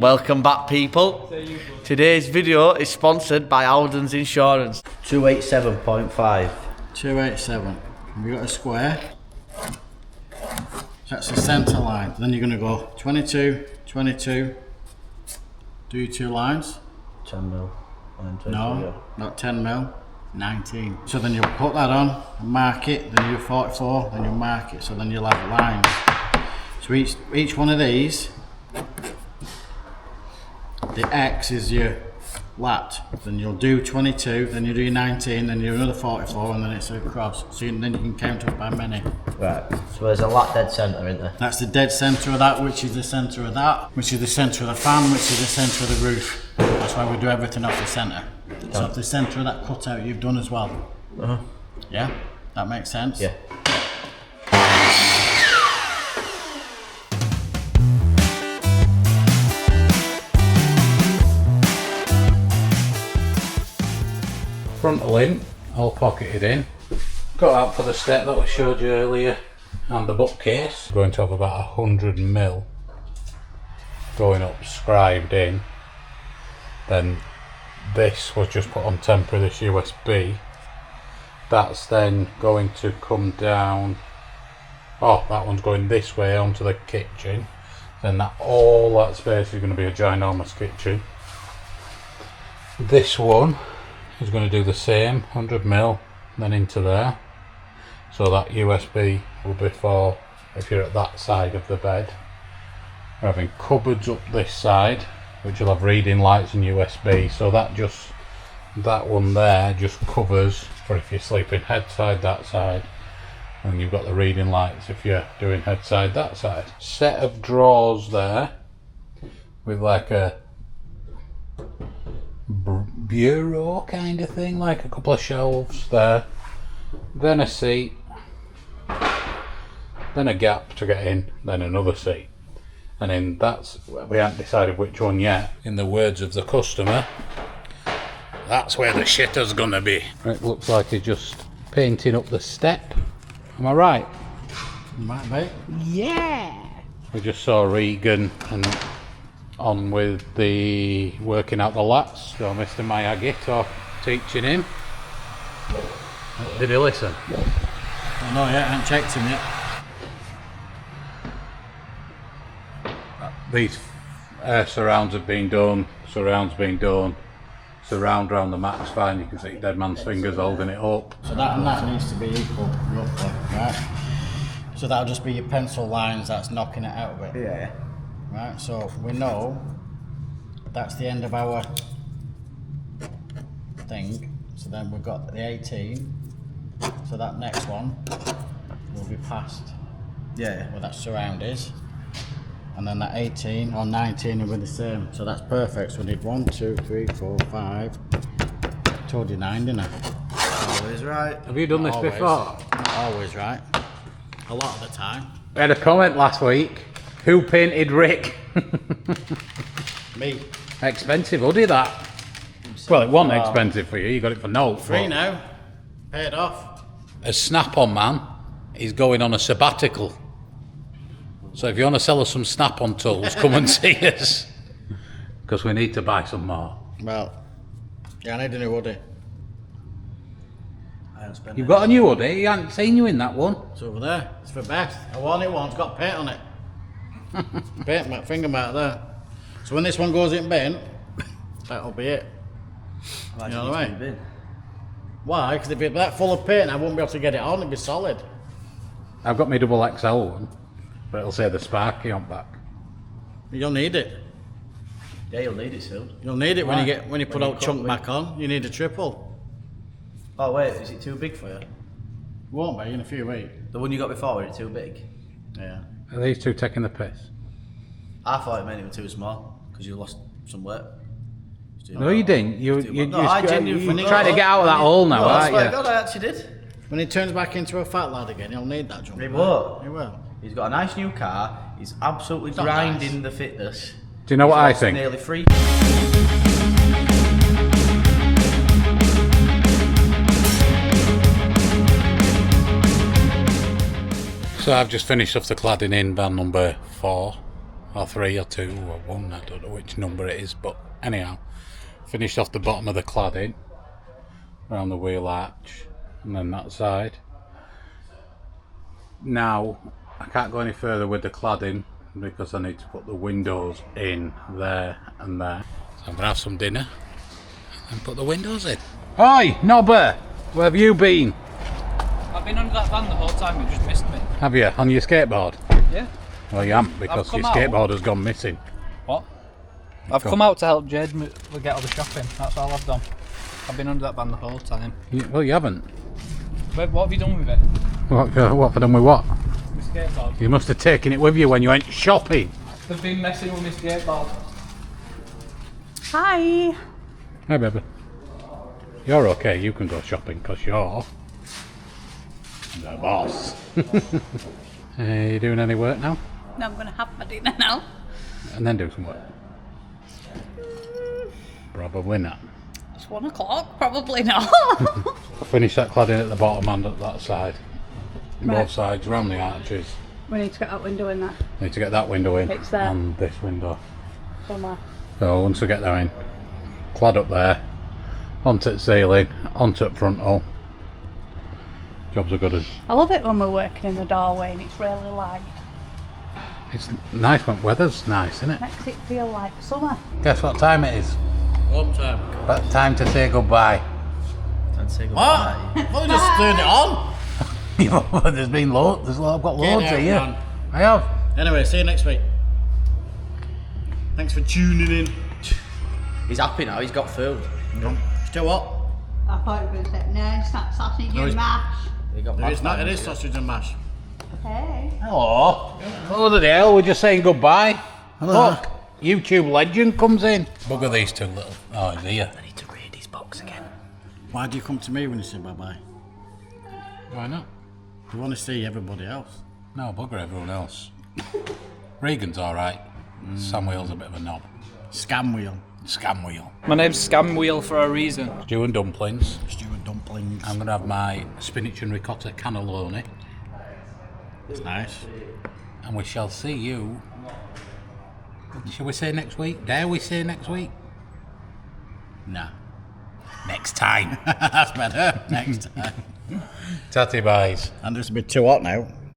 Welcome back, people. Today's video is sponsored by Howdens Insurance. 287.5. 287. We've got a square. That's the centre line. Then you're going to go 22, 22. Do your 2 lines. 10 mil. No, not 10 mil. 19. So then you'll put that on and mark it. Then you do 44. Then you'll mark it. So then you'll have lines. So each one of these, the X is your lat. Then you'll do 22. Then you do 19. Then you do another 44, and then it's a cross. So then you can count up by many. Right. So there's a lat dead centre, isn't there? That's the dead centre of that, which is the centre of that, which is the centre of the fan, which is the centre of the roof. That's why we do everything off the centre. So the centre of that cutout you've done as well. Yeah? That makes sense? Yeah. Frontal lint, all pocketed in. Got out for the step that I showed you earlier, and the bookcase. Going to have about 100 mil going up, scribed in. Then this was just put on temporary, this USB. That's then going to come down. Oh, that one's going this way onto the kitchen. Then all that space is going to be a ginormous kitchen. This one is going to do the same, 100 mil, then into there. So that USB will be for if you're at that side of the bed. We're having cupboards up this side, which will have reading lights and USB. So that one there just covers for if you're sleeping head side, that side. And you've got the reading lights if you're doing head side, that side. Set of drawers there with like a bureau kind of thing, like a couple of shelves there, then a seat, then a gap to get in, then another seat. And then we haven't decided which one yet. In the words of the customer, that's where the shitter's gonna be. It looks like he's just painting up the step. Am I right? Might be. Yeah! We just saw Regan and on with the working out the lats, so Mr. Miyagi teaching him. Did he listen? Oh, no, yeah, I haven't checked him yet. These surrounds have been done, surround round the mat's fine, you can see dead man's fingers holding it up. So that and that needs to be equal, roughly, right? So that'll just be your pencil lines that's knocking it out of it. Yeah. Right, so we know that's the end of our thing. So then we've got the 18. So that next one will be past where that surround is. And then that 18 or 19 will be the same. So that's perfect. So we need 1, 2, 3, 4, 5. Told you 9, didn't I? Always right. Have you done this Always. before? Always right. A lot of the time. We had a comment last week. Who painted Rick? Me. Expensive hoodie that. Well, it wasn't expensive for you. You got it for no. Free now. Paid off. A snap-on man is going on a sabbatical. So if you want to sell us some snap-on tools, come and see us. Because we need to buy some more. Well, yeah, I need a new hoodie. You've got a new hoodie? I haven't seen you in that one. It's over there. It's for Beth. I worn it once, got paint on it. Paint my finger mark there. So when this one goes in bin, that'll be it. You know what I mean? Why? Because if it's that full of paint, I won't be able to get it on. It'd be solid. I've got my double XL one, but it'll say the Sparky on back. You'll need it. Yeah, you'll need it soon. You'll need it when you put out chunk back on. You need a triple. Oh wait, is it too big for you? Won't be in a few weeks. The one you got before, was it too big? Yeah. Are these two taking the piss? I thought it meant it was too small because you lost some weight. No, you didn't. You genuinely trying to get out of that hole now, aren't you? God, I actually did. When he turns back into a fat lad again, he'll need that jump. He will. He will. He's got a nice new car. He's absolutely It's not grinding nice. the fitness. Do you know what I He's lost think? Nearly 3. So I've just finished off the cladding in van number 4. or 3 or 2 or 1, I don't know which number it is, but anyhow, finished off the bottom of the cladding around the wheel arch and then that side. Now I can't go any further with the cladding because I need to put the windows in there and there. So I'm going to have some dinner and put the windows in. Oi, Nobber! Where have you been? I've been under that van the whole time, you just missed me. Have you? On your skateboard? Yeah. Well, you haven't because your skateboard has gone missing. What? I've come out to help Jade get all the shopping, that's all I've done. I've been under that van the whole time. Well, you haven't. What have you done with it? What have I done with what? My skateboard. You must have taken it with you when you went shopping. They've been messing with my skateboard. Hi. Hi, baby. You're okay, you can go shopping because you're the boss. You doing any work now? No, I'm going to have my dinner now. And then do some work? Probably not. It's 1 o'clock, probably not. Finish that cladding at the bottom and at that side. Right. Both sides, around the arches. We need to get that window in there. Need to get that window in. It's there. And this window. Somewhere. So once we get that in, clad up there, onto the ceiling, onto the frontal. Jobs are good. I love it when we're working in the doorway and it's really light. It's nice when weather's nice, isn't it? Makes it feel like summer. Guess what time it is? Home time. But time to say goodbye. Time to say goodbye. What? Well, just turned it on. There's been loads. I've got loads out, here. man. I have. Anyway, see you next week. Thanks for tuning in. He's happy now, he's got food. Still what? I thought you were going to say, no, it's not sausage and mash. He got It is not. It is sausage and mash. Hey. Hello. Oh, the hell, we're just saying goodbye. Hello. Look, YouTube legend comes in. Bugger these two little. Oh, he's here. I need to read his box again. Why do you come to me when you say bye bye? Why not? You want to see everybody else. No, bugger everyone else. Regan's alright. Samuel's a bit of a knob. Scam wheel. Scam wheel. My name's Scam Wheel for a reason. Stew and dumplings. Stew and dumplings. I'm going to have my spinach and ricotta cannelloni. It's nice. And we shall see you. Shall we say next week? Dare we say next week? Nah. Next time. That's better. Next time. Tatty buys. And it's a bit too hot now.